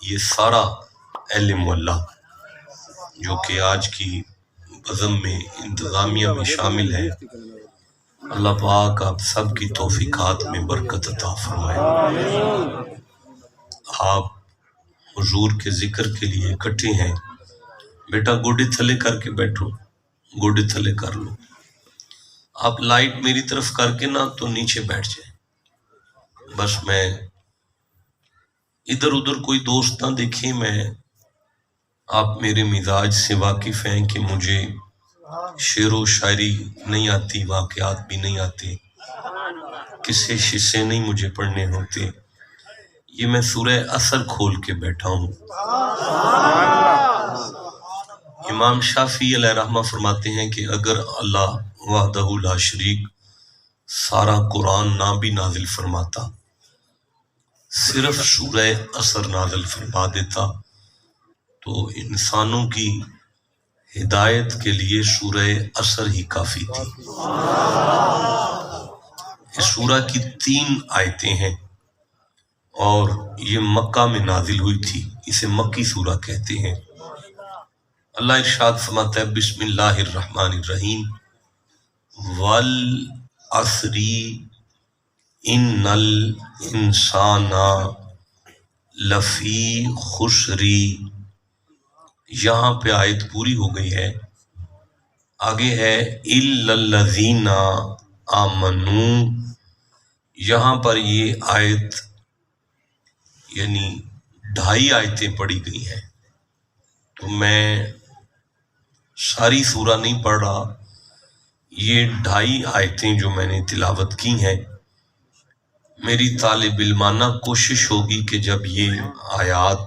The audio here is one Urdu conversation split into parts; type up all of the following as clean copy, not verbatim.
یہ سارا اہل محلہ جو کہ آج کی بزم میں انتظامیہ میں شامل ہے، اللہ پاک آپ سب کی توفیقات میں برکت عطا فرمائے۔ آپ حضور کے ذکر کے لیے اکٹھے ہیں، بیٹا گوڈے تھلے کر کے بیٹھو، گوڈے تھلے کر لو۔ آپ لائٹ میری طرف کر کے نہ تو نیچے بیٹھ جائیں، بس میں ادھر ادھر کوئی دوست نہ دیکھیں۔ میں آپ میرے مزاج سے واقف ہیں کہ مجھے شعر و شاعری نہیں آتی، واقعات بھی نہیں آتے، قصے شصے نہیں مجھے پڑھنے ہوتے۔ یہ میں سورہ عصر کھول کے بیٹھا ہوں۔ امام شافعی علیہ رحمہ فرماتے ہیں کہ اگر اللہ وحدہ لا شریک سارا قرآن نہ بھی نازل فرماتا، صرف سورہ عصر نازل فرما دیتا، تو انسانوں کی ہدایت کے لیے سورہ عصر ہی کافی تھی۔ اس سورہ کی 3 آیتیں ہیں اور یہ مکہ میں نازل ہوئی تھی، اسے مکی سورہ کہتے ہیں۔ اللہ ارشاد فرماتا ہے بسم اللہ الرحمن الرحیم والعصر ان الانسان لفی خسر۔ یہاں پہ آیت پوری ہو گئی ہے، آگے ہے الا الذین آمنوا۔ یہاں پر یہ آیت یعنی 2.5 آیتیں پڑھی گئی ہیں، تو میں ساری سورہ نہیں پڑھ رہا، یہ 2.5 آیتیں جو میں نے تلاوت کی ہیں، میری طالب علمانہ کوشش ہوگی کہ جب یہ آیات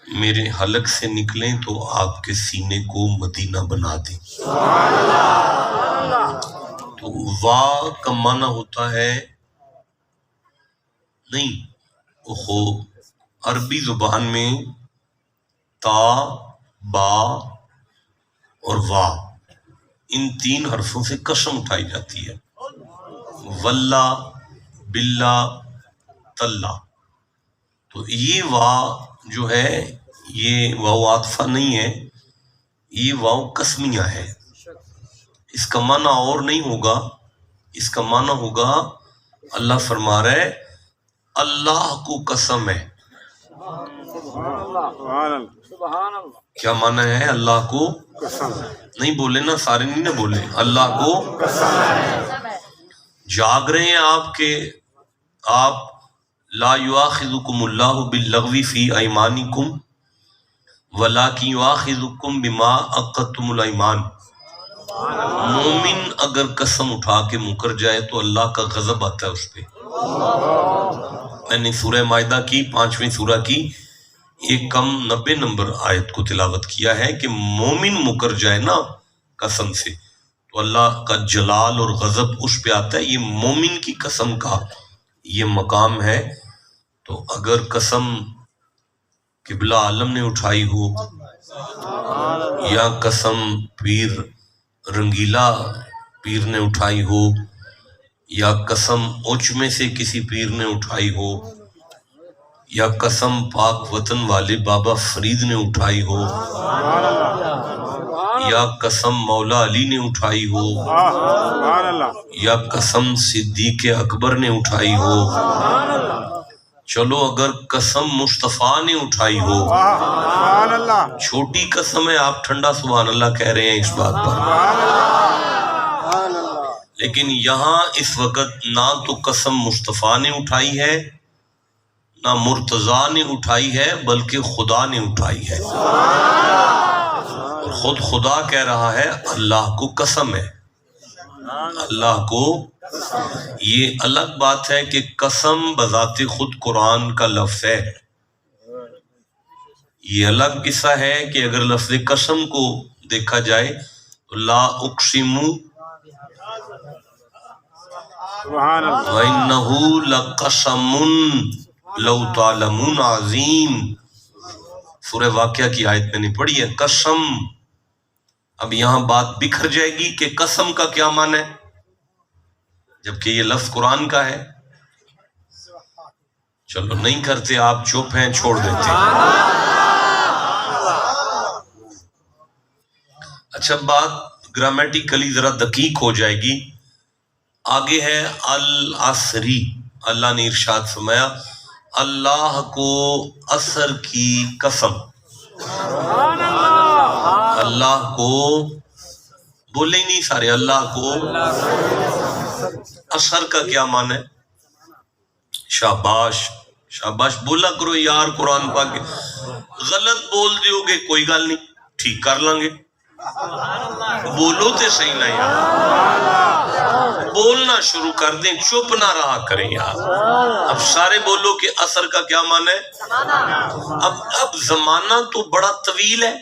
میرے حلق سے نکلیں تو آپ کے سینے کو مدینہ بنا دیں۔ تو وا کا معنی ہوتا ہے نہیں، عربی زبان میں تا، با اور وا، ان 3 حرفوں سے قسم اٹھائی جاتی ہے۔ واللہ، باللہ، تاللہ۔ تو یہ وا جو ہے یہ واو عاطفہ نہیں ہے، یہ واو قسمیہ ہے۔ اس کا معنی اور نہیں ہوگا، اس کا معنی ہوگا اللہ فرما رہا ہے اللہ کو قسم ہے۔ کیا معنی ہے اللہ کو قسم؟ نہیں بولے نا، سارے نہیں نہ بولے، اللہ کو قسم۔ جاگ رہے ہیں آپ کے آپ لا یؤاخذکم اللہ باللغو فی ایمانکم ولکن یؤاخذکم بما عقدتم الایمان۔ مومن اگر قسم اٹھا کے مکر جائے تو اللہ کا غضب آتا ہے اس پہ۔ میں نے سورہ مائدہ کی 5ویں سورہ کی 190 نمبر آیت کو تلاوت کیا ہے کہ مومن مکر جائے نا قسم سے تو اللہ کا جلال اور غضب اس پہ آتا ہے۔ یہ مومن کی قسم کا یہ مقام ہے۔ تو اگر قسم قبلہ عالم نے اٹھائی ہو یا قسم پیر رنگیلا پیر نے اٹھائی ہو یا قسم اوچ میں سے کسی پیر نے اٹھائی ہو یا قسم پاک وطن والے بابا فرید نے اٹھائی ہو یا قسم مولا علی نے اٹھائی ہو یا قسم صدیق اکبر نے اٹھائی ہو، چلو اگر قسم مصطفیٰ نے اٹھائی ہو، چھوٹی قسم ہے، آپ ٹھنڈا سبحان اللہ کہہ رہے ہیں اس بات پر، لیکن یہاں اس وقت نہ تو قسم مصطفیٰ نے اٹھائی ہے نہ مرتضیٰ نے اٹھائی ہے، بلکہ خدا نے اٹھائی ہے۔ اور خود خدا کہہ رہا ہے اللہ کو قسم ہے، اللہ کو۔ یہ الگ بات ہے کہ قسم بذات خود قرآن کا لفظ ہے، یہ الگ قصہ ہے کہ اگر لفظ قسم کو دیکھا جائے تو لا اقسم وَإِنَّهُ لَقَسَمٌ لَوْ تَعْلَمُونَ عَظِيمٌ۔ سورہ واقعہ کی آیت میں نے پڑھی ہے قسم۔ اب یہاں بات بکھر جائے گی کہ قسم کا کیا معنی ہے، جبکہ یہ لفظ قرآن کا ہے۔ چلو نہیں کرتے آپ چپ ہیں چھوڑ دیتے ہیں. اچھا بات گرامیٹیکلی ذرا دقیق ہو جائے گی. آگے ہے العصری. اللہ نے ارشاد فرمایا اللہ کو عصر کی قسم. اللہ کو بولے ہی نہیں سارے. اللہ کو عصر کا کیا معنی ہے؟ شاباش شاباش بولا کرو یار. قرآن پاک غلط بول دیو گے کوئی گل نہیں, ٹھیک کر لیں گے. بولو تے صحیح نہ یار, بولنا شروع کر دیں, چپ نہ رہا کریں یار. اب سارے بولو کہ عصر کا کیا معنی ہے. اب زمانہ تو بڑا طویل ہے.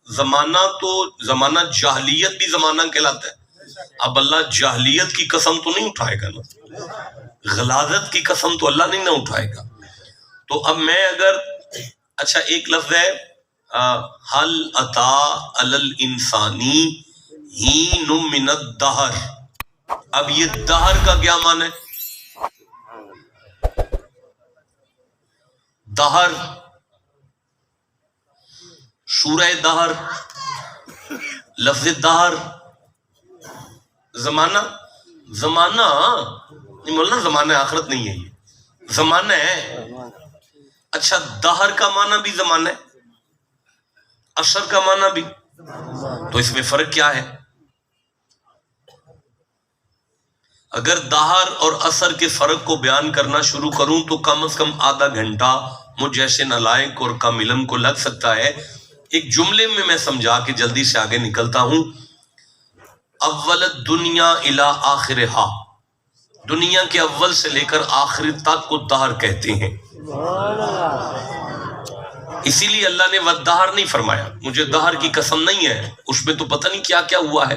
زمانہ جاہلیت بھی زمانہ کہلاتا ہے. اب اللہ جاہلیت کی قسم تو نہیں اٹھائے گا نا, غلاظت کی قسم تو اللہ نہیں نہ اٹھائے گا. تو اب میں اگر اچھا ایک لفظ ہے حل اتا علی الانسانی حین من الدہر. اب یہ دہر کا کیا معنی ہے؟ دہر سورہ دہر, لفظ دہر زمانہ. زمانہ نہیں بولنا زمانہ آخرت نہیں ہے, یہ زمانہ ہے. اچھا دہر کا معنی بھی زمانہ ہے, عصر کا معنی بھی. تو اس میں فرق کیا ہے؟ اگر دہر اور عصر کے فرق کو بیان کرنا شروع کروں تو کم از کم آدھا گھنٹہ مجھ جیسے نالائق اور کم علم کو لگ سکتا ہے. ایک جملے میں سمجھا کے جلدی سے آگے نکلتا ہوں. اول الدنیا الی آخرہا, دنیا کے اول سے لے کر آخر تک کو دہر کہتے ہیں. اسی لیے اللہ نے والدہر نہیں فرمایا. مجھے دہر کی قسم نہیں ہے, اس میں تو پتہ نہیں کیا کیا ہوا ہے.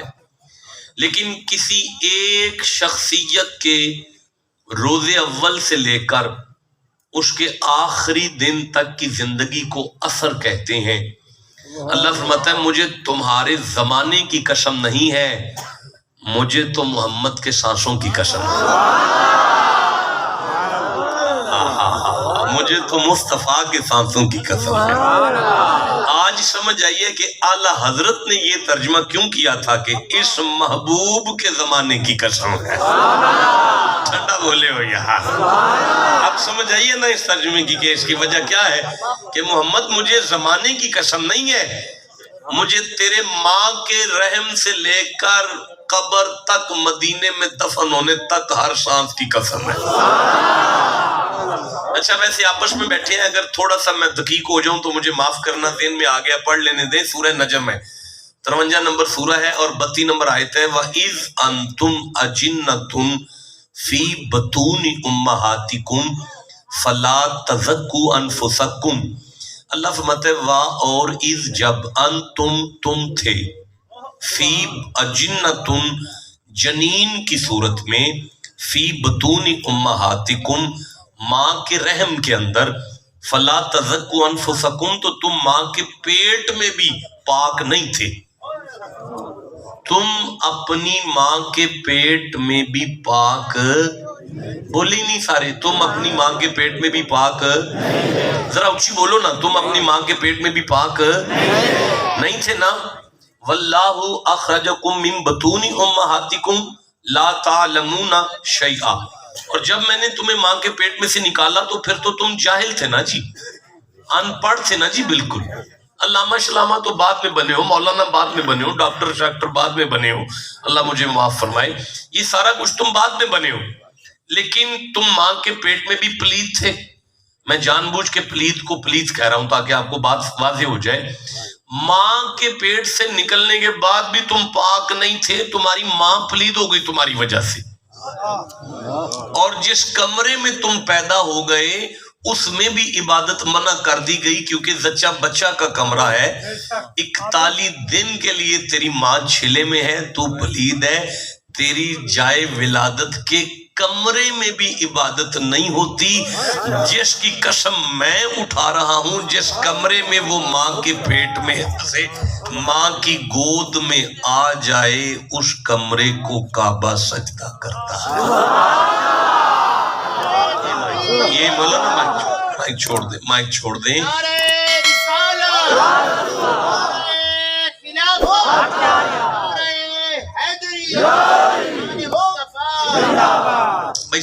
لیکن کسی ایک شخصیت کے روز اول سے لے کر اس کے آخری دن تک کی زندگی کو عصر کہتے ہیں. اللہ فرماتا ہے مجھے تمہارے زمانے کی قسم نہیں ہے, مجھے تو محمد کے سانسوں کی قسم ہے. مجھے تو مصطفیٰ کے سانسوں کی قسم ہے. آج سمجھ آئیے کہ اعلیٰ حضرت نے یہ ترجمہ کیوں کیا تھا کہ اس محبوب کے زمانے کی قسم ہے. ٹھنڈا بولے ہو یار. اب سمجھ آئیے نا اس ترجمے کی کہ اس کی وجہ کیا ہے, کہ محمد مجھے زمانے کی قسم نہیں ہے, مجھے تیرے ماں کے رحم سے لے کر قبر تک مدینے میں دفن ہونے تک ہر سانس کی قسم ہے. اچھا ویسے آپس میں بیٹھے ہیں, اگر تھوڑا سا میں دقیق ہو جاؤں تو مجھے معاف کرنا, ذہن میں آ گیا, پڑھ لینے دیں. سورہ نجم ہے, 53 نمبر سورہ ہے اور 32 نمبر آیت ہے. وَإِذْ أَنْتُمْ أَجِنَّةٌ فِي بُطُونِ أُمَّهَاتِكُمْ فَلَا تَزَكُّوا أَنفُسَكُمْ. اللہ فرماتا ہے وا اور اذ جب انتم تم تھے, فی اجنتن جنین کی صورت میں, فی بطون امہاتکم ماں کے رحم کے اندر, فلا تزکوا انفسکم تو تم ماں کے پیٹ میں بھی پاک نہیں تھے. تم اپنی ماں کے پیٹ میں بھی پاک, بولی نہیں سارے, تم اپنی ماں کے پیٹ میں بھی پاک, ذرا اچھی بولو نا, تم اپنی ماں کے پیٹ میں بھی پاک نہیں تھے نا. واللہ اخرجکم من بطون امہاتکم لا تعلمون شیئا. اور جب میں نے تمہیں ماں کے پیٹ میں سے نکالا تو پھر تو تم جاہل تھے نا جی, ان پڑھ تھے نا جی. بالکل علامہ شلامہ تو بعد میں بنے ہو, مولانا بعد میں بنے ہو, ڈاکٹر شاکٹر بعد میں بنے ہو, اللہ مجھے معاف فرمائے, یہ سارا کچھ تم بعد میں بنے ہو. لیکن تم ماں کے پیٹ میں بھی پلید تھے. میں جان بوجھ کے پلید کو پلید کہہ رہا ہوں تاکہ آپ کو بات واضح ہو جائے. ماں کے پیٹ سے نکلنے کے بعد بھی تم پاک نہیں تھے, تمہاری ماں پلید ہو گئی تمہاری وجہ سے. اور جس کمرے میں تم پیدا ہو گئے اس میں بھی عبادت منع کر دی گئی, کیونکہ زچہ بچہ کا کمرہ ہے. 41 دن کے لیے تیری ماں چھلے میں ہے, تو پلید ہے. تیری جائے ولادت کے کمرے میں بھی عبادت نہیں ہوتی. جس کی قسم میں اٹھا رہا ہوں, جس کمرے میں وہ ماں کے پیٹ میں سے ماں کی گود میں آ جائے, اس کمرے کو کعبہ سجدہ کرتا ہے. یہ مولانا مائک چھوڑ دیں، مائک چھوڑ دیں. بھائی